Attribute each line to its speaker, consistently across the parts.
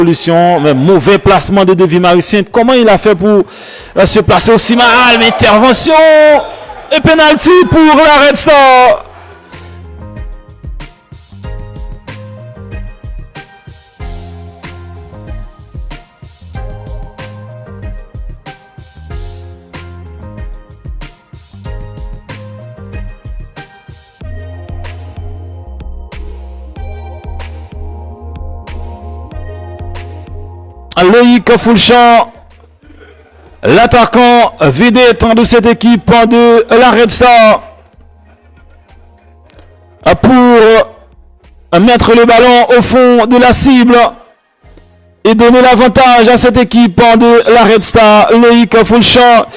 Speaker 1: Solution, mais mauvais placement de David Marie-Sainte. Comment il a fait pour se placer aussi mal? Intervention et penalty pour la Red Star. Loïc Foulchamp, l'attaquant vedette de cette équipe de la Red Star, pour mettre le ballon au fond de la cible et donner l'avantage à cette équipe de la Red Star. Loïc Foulchamp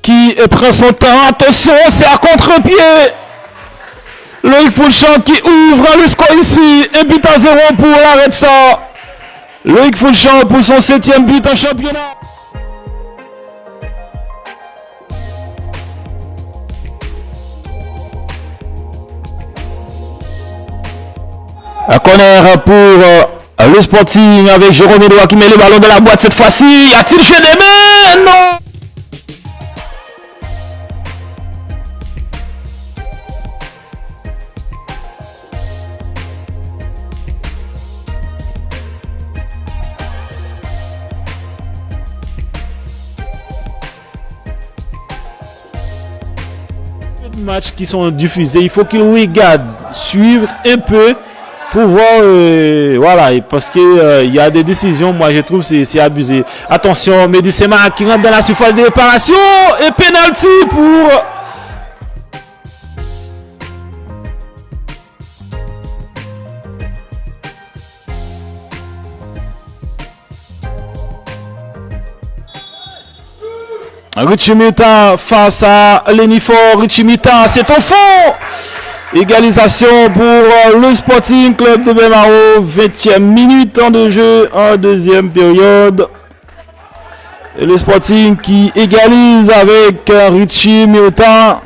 Speaker 1: qui prend son temps. Attention, c'est à contre-pied. Loïc Foulchamp qui ouvre le score ici. 1-0 pour la Red Star. Loïc Foulchamp pour son 7e but en championnat. Un corner pour le Sporting avec Jérôme Edouard qui met le ballon dans la boîte cette fois-ci. Y a-t-il chez des mains? Non! Matchs qui sont diffusés, il faut qu'ils regardent, suivre un peu pour voir, voilà, parce que il y a des décisions, moi je trouve c'est abusé. Attention, Mehdi Sema qui rentre dans la surface de réparation et penalty pour Richie Mita face à Lenifor. Richie Mita, c'est au fond. Égalisation pour le Sporting Club de Bemao. 20e minute de jeu en deuxième période. Et le Sporting qui égalise avec Richie Mita.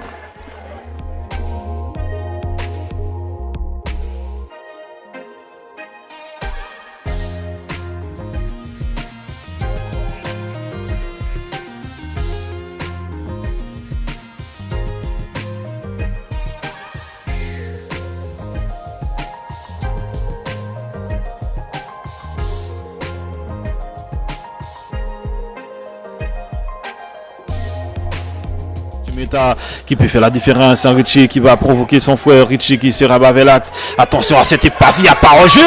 Speaker 1: Qui peut faire la différence, Richie qui va provoquer son frère, Richie qui se rabat vers l'axe. Attention à cette passe, il n'y a pas en jeu.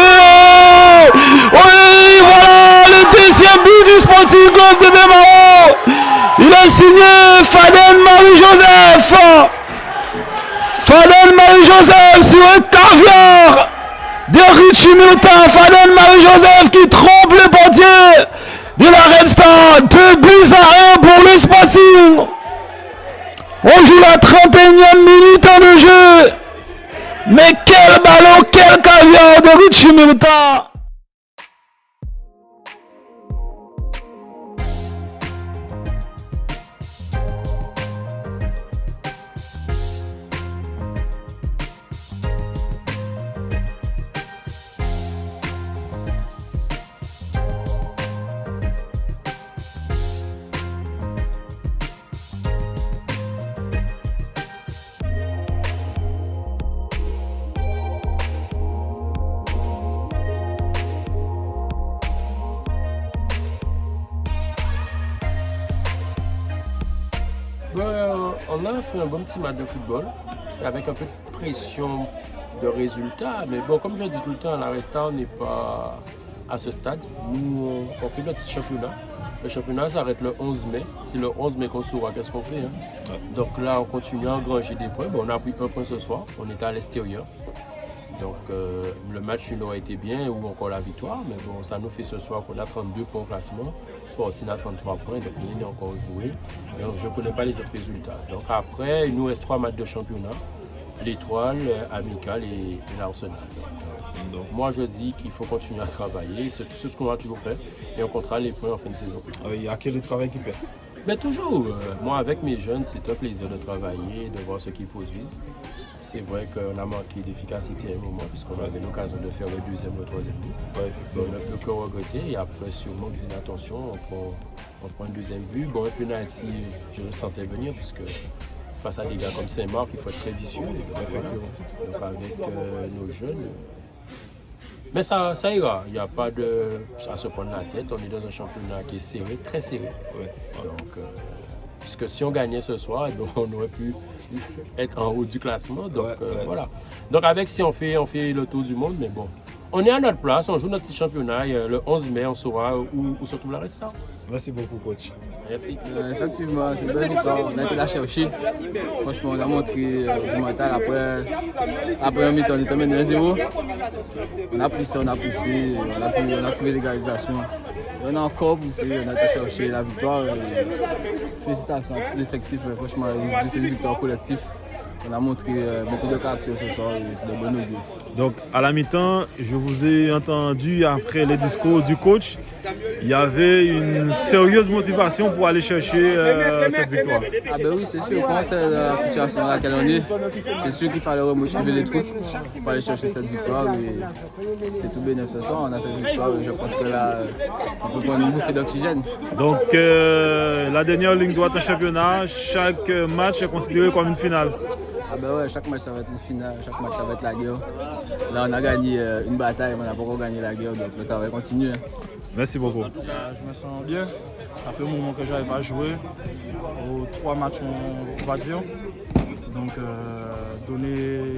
Speaker 1: Oui, voilà le deuxième but du Sporting Club de Bemao. Il a signé Faden Marie-Joseph. Faden Marie-Joseph sur un caviar de Richie Mita. Faden Marie-Joseph qui trompe le portier de la Red Star. 2-1 pour le Sporting. On joue la 31e minute de jeu. Mais quel ballon, quel caviar de Richie Mita.
Speaker 2: On a fait un bon petit match de football, c'est avec un peu de pression de résultats, mais bon, comme je dis tout le temps, la Red Star n'est pas à ce stade. Nous, on fait notre petit championnat. Le championnat s'arrête le 11 mai. C'est le 11 mai qu'on saura qu'est-ce qu'on fait. Hein. Donc là, on continue à engranger des points. Bon, on a pris un point ce soir. On était à l'extérieur. Donc le match il aurait été bien ou encore la victoire. Mais bon, ça nous fait ce soir qu'on a 32 points au classement. Sporting a 33 points. Donc il est encore joué. Donc je ne connais pas les autres résultats. Donc après, il nous reste 3 matchs de championnat. L'Étoile, Amical et l'Arsenal. Donc moi je dis qu'il faut continuer à travailler, c'est tout ce qu'on a toujours fait et on comptera les points en fin de saison.
Speaker 1: Il y a quel travail qui fait?
Speaker 2: Mais toujours, moi avec mes jeunes c'est un plaisir de travailler, de voir ce qu'ils produisent. c'est vrai qu'on a manqué d'efficacité à un moment, puisqu'on avait l'occasion de faire le deuxième ou le troisième but. On a le cœur regretté, et après, sûrement, on dit attention, on prend un deuxième but. Bon, un penalty, je le sentais venir, puisque face à des gars comme Saint-Marc, il faut être très vicieux. Donc, avec nos jeunes. Mais ça ira, il n'y a pas à se prendre la tête. On est dans un championnat qui est serré, très serré. Donc, puisque si on gagnait ce soir, on aurait pu être en haut du classement. Donc voilà. Donc avec si on fait le tour du monde, mais bon. On est à notre place, on joue notre petit championnat. Et, le 11 mai, on saura où se trouve la Red Star.
Speaker 3: Merci beaucoup, coach.
Speaker 2: Merci.
Speaker 4: Effectivement, c'est une belle victoire. On a été la chercher. Franchement, on a montré du mental. Après un mi-temps, on était mené 1-0. On a poussé, on a trouvé l'égalisation. On a encore poussé, on a été chercher la victoire. Félicitations à l'effectif. Franchement, c'est une victoire collective. On a montré beaucoup de caractère ce soir et c'est de bonne augure.
Speaker 3: Donc, à la mi-temps, je vous ai entendu après les discours du coach. Il y avait une sérieuse motivation pour aller chercher cette victoire.
Speaker 4: Ah ben oui, c'est sûr, quand c'est la situation dans laquelle on est, c'est sûr qu'il fallait remotiver les troupes pour aller chercher cette victoire. Et c'est tout bénéfice ce soir, on a cette victoire et je pense que là, on peut prendre une bouffée d'oxygène.
Speaker 3: Donc, la dernière ligne droite en championnat, chaque match est considéré comme une finale.
Speaker 4: Ah ben ouais, chaque match ça va être une finale, chaque match ça va être la guerre. Là on a gagné une bataille, mais on n'a pas encore gagné la guerre, donc le travail continue.
Speaker 3: Merci beaucoup.
Speaker 5: Je me sens bien. Ça fait un moment que je n'avais pas joué. Aux 3 matchs, on va dire. Donc, donner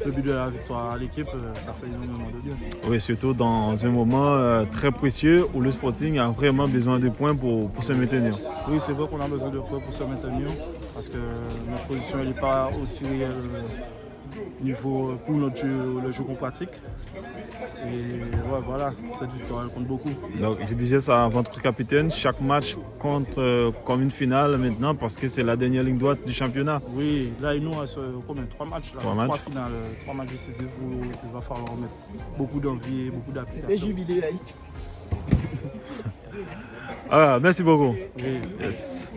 Speaker 5: le but de la victoire à l'équipe, ça fait énormément de bien.
Speaker 3: Oui, surtout dans un moment très précieux où le Sporting a vraiment besoin de points pour se maintenir.
Speaker 5: Oui, c'est vrai qu'on a besoin de points pour se maintenir. Parce que notre position n'est pas aussi réelle niveau pour notre jeu, le jeu qu'on pratique. Et ouais, voilà, cette victoire elle compte beaucoup.
Speaker 3: Donc je disais ça à votre capitaine, chaque match compte comme une finale maintenant parce que c'est la dernière ligne droite du championnat.
Speaker 5: Oui, là il nous reste combien 3 matchs là,
Speaker 3: 3 matchs.
Speaker 5: 3 finales, 3 matchs décisifs où il va falloir mettre beaucoup d'envie et beaucoup d'application.
Speaker 3: Ah, merci beaucoup.
Speaker 5: Oui.
Speaker 3: Yes.